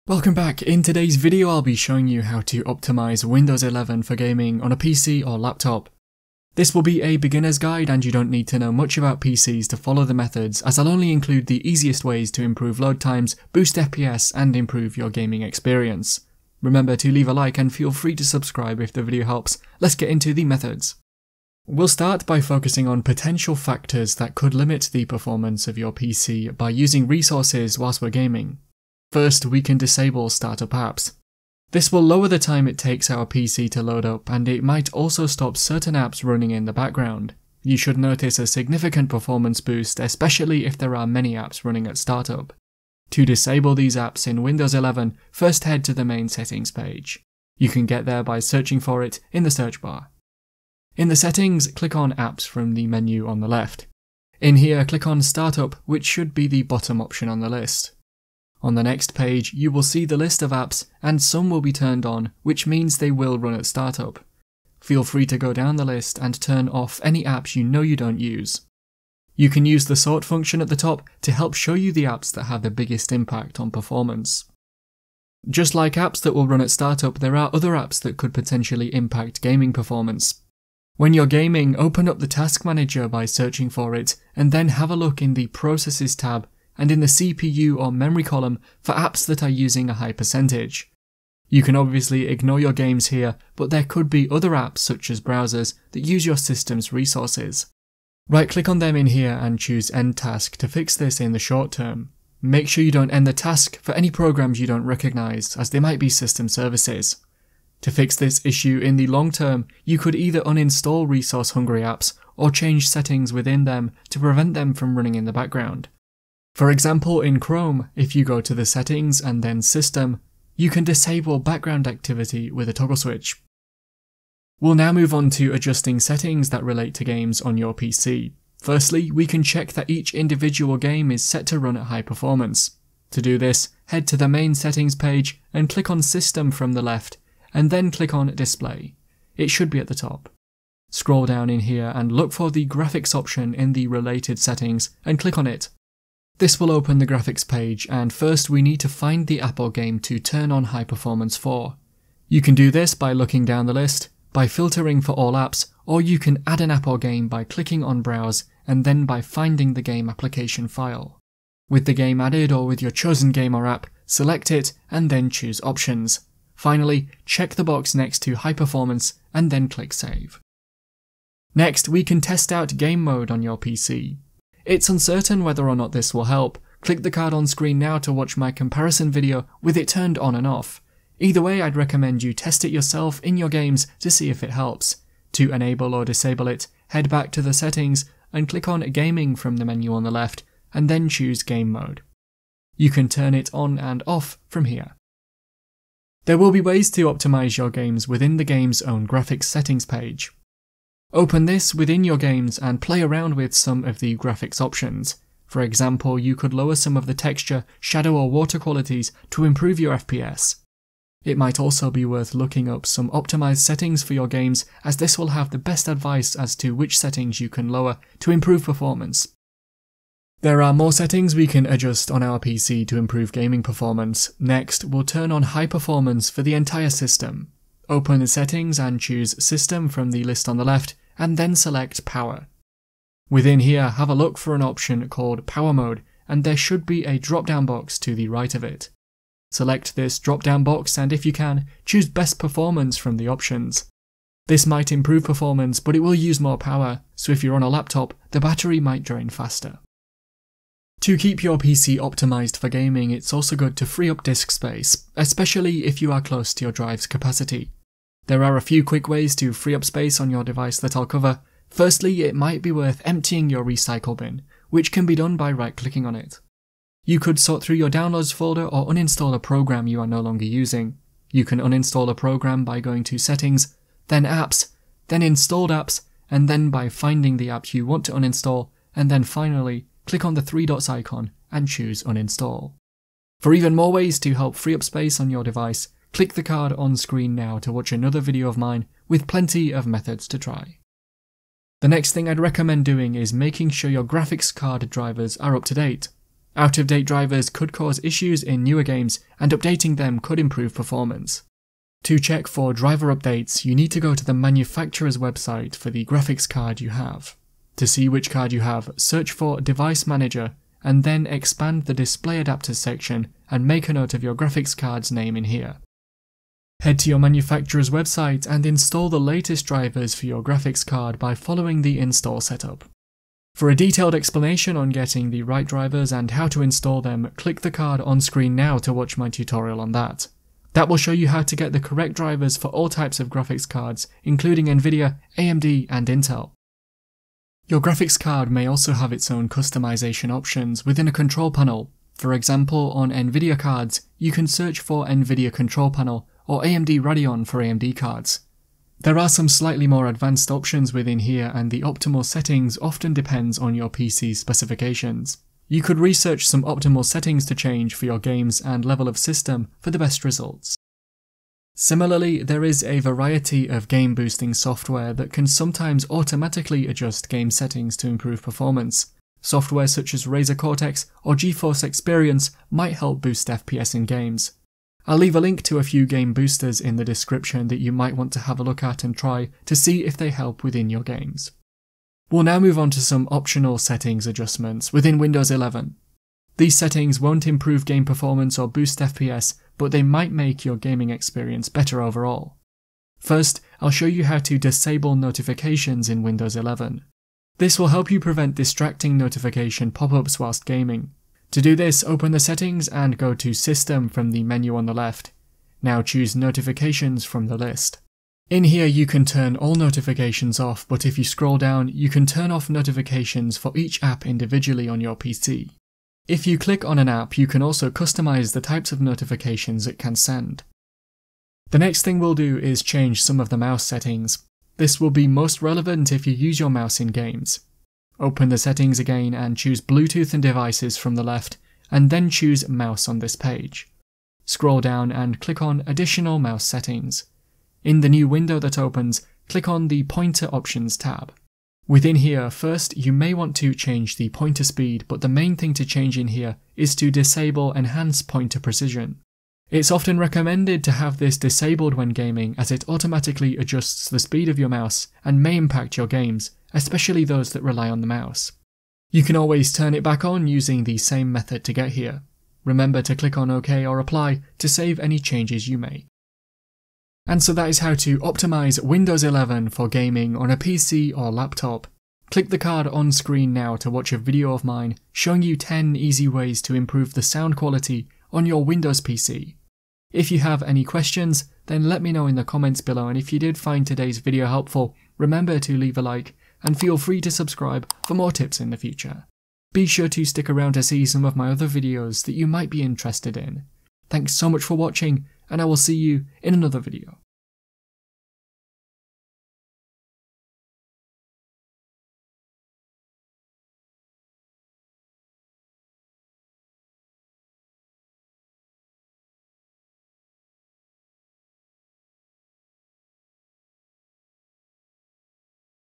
Welcome back. In today's video I'll be showing you how to optimize Windows 11 for gaming on a PC or laptop. This will be a beginner's guide and you don't need to know much about PCs to follow the methods, as I'll only include the easiest ways to improve load times, boost FPS and improve your gaming experience. Remember to leave a like and feel free to subscribe if the video helps. Let's get into the methods. We'll start by focusing on potential factors that could limit the performance of your PC by using resources whilst we're gaming. First, we can disable startup apps. This will lower the time it takes our PC to load up, and it might also stop certain apps running in the background. You should notice a significant performance boost, especially if there are many apps running at startup. To disable these apps in Windows 11, first head to the main settings page. You can get there by searching for it in the search bar. In the settings, click on Apps from the menu on the left. In here, click on Startup, which should be the bottom option on the list. On the next page, you will see the list of apps, and some will be turned on, which means they will run at startup. Feel free to go down the list and turn off any apps you know you don't use. You can use the sort function at the top to help show you the apps that have the biggest impact on performance. Just like apps that will run at startup, there are other apps that could potentially impact gaming performance. When you're gaming, open up the Task Manager by searching for it, and then have a look in the Processes tab and in the CPU or memory column for apps that are using a high percentage. You can obviously ignore your games here, but there could be other apps such as browsers that use your system's resources. Right-click on them in here and choose End Task to fix this in the short term. Make sure you don't end the task for any programs you don't recognize, as they might be system services. To fix this issue in the long term, you could either uninstall resource-hungry apps or change settings within them to prevent them from running in the background. For example, in Chrome, if you go to the settings and then System, you can disable background activity with a toggle switch. We'll now move on to adjusting settings that relate to games on your PC. Firstly, we can check that each individual game is set to run at high performance. To do this, head to the main settings page and click on System from the left, and then click on Display. It should be at the top. Scroll down in here and look for the graphics option in the related settings and click on it. This will open the graphics page, and first we need to find the app or game to turn on high performance for. You can do this by looking down the list, by filtering for all apps, or you can add an app or game by clicking on Browse and then by finding the game application file. With the game added or with your chosen game or app, select it and then choose Options. Finally, check the box next to High Performance and then click Save. Next, we can test out game mode on your PC. It's uncertain whether or not this will help. Click the card on screen now to watch my comparison video with it turned on and off. Either way, I'd recommend you test it yourself in your games to see if it helps. To enable or disable it, head back to the settings and click on Gaming from the menu on the left and then choose Game Mode. You can turn it on and off from here. There will be ways to optimize your games within the game's own graphics settings page. Open this within your games and play around with some of the graphics options. For example, you could lower some of the texture, shadow or water qualities to improve your FPS. It might also be worth looking up some optimized settings for your games, as this will have the best advice as to which settings you can lower to improve performance. There are more settings we can adjust on our PC to improve gaming performance. Next, we'll turn on high performance for the entire system. Open the settings and choose System from the list on the left, and then select Power. Within here, have a look for an option called Power Mode, and there should be a drop-down box to the right of it. Select this drop-down box and if you can, choose Best Performance from the options. This might improve performance, but it will use more power, so if you're on a laptop, the battery might drain faster. To keep your PC optimized for gaming, it's also good to free up disk space, especially if you are close to your drive's capacity. There are a few quick ways to free up space on your device that I'll cover. Firstly, it might be worth emptying your recycle bin, which can be done by right-clicking on it. You could sort through your downloads folder or uninstall a program you are no longer using. You can uninstall a program by going to Settings, then Apps, then Installed Apps, and then by finding the app you want to uninstall, and then finally, click on the three dots icon and choose Uninstall. For even more ways to help free up space on your device, click the card on screen now to watch another video of mine with plenty of methods to try. The next thing I'd recommend doing is making sure your graphics card drivers are up to date. Out-of-date drivers could cause issues in newer games, and updating them could improve performance. To check for driver updates, you need to go to the manufacturer's website for the graphics card you have. To see which card you have, search for Device Manager, and then expand the Display Adapters section and make a note of your graphics card's name in here. Head to your manufacturer's website and install the latest drivers for your graphics card by following the install setup. For a detailed explanation on getting the right drivers and how to install them, click the card on screen now to watch my tutorial on that. That will show you how to get the correct drivers for all types of graphics cards, including Nvidia, AMD, and Intel. Your graphics card may also have its own customization options within a control panel. For example, on Nvidia cards, you can search for Nvidia Control Panel or AMD Radeon for AMD cards. There are some slightly more advanced options within here, and the optimal settings often depends on your PC's specifications. You could research some optimal settings to change for your games and level of system for the best results. Similarly, there is a variety of game boosting software that can sometimes automatically adjust game settings to improve performance. Software such as Razer Cortex or GeForce Experience might help boost FPS in games. I'll leave a link to a few game boosters in the description that you might want to have a look at and try to see if they help within your games. We'll now move on to some optional settings adjustments within Windows 11. These settings won't improve game performance or boost FPS, but they might make your gaming experience better overall. First, I'll show you how to disable notifications in Windows 11. This will help you prevent distracting notification pop-ups whilst gaming. To do this, open the settings and go to System from the menu on the left. Now choose Notifications from the list. In here you can turn all notifications off, but if you scroll down, you can turn off notifications for each app individually on your PC. If you click on an app, you can also customize the types of notifications it can send. The next thing we'll do is change some of the mouse settings. This will be most relevant if you use your mouse in games. Open the settings again and choose Bluetooth and devices from the left, and then choose Mouse on this page. Scroll down and click on Additional Mouse Settings. In the new window that opens, click on the Pointer Options tab. Within here, first you may want to change the pointer speed, but the main thing to change in here is to disable Enhance Pointer Precision. It's often recommended to have this disabled when gaming, as it automatically adjusts the speed of your mouse and may impact your games, especially those that rely on the mouse. You can always turn it back on using the same method to get here. Remember to click on OK or Apply to save any changes you make. And so that is how to optimize Windows 11 for gaming on a PC or laptop. Click the card on screen now to watch a video of mine showing you 10 easy ways to improve the sound quality on your Windows PC. If you have any questions, then let me know in the comments below, and if you did find today's video helpful, remember to leave a like and feel free to subscribe for more tips in the future. Be sure to stick around to see some of my other videos that you might be interested in. Thanks so much for watching, and I will see you in another video.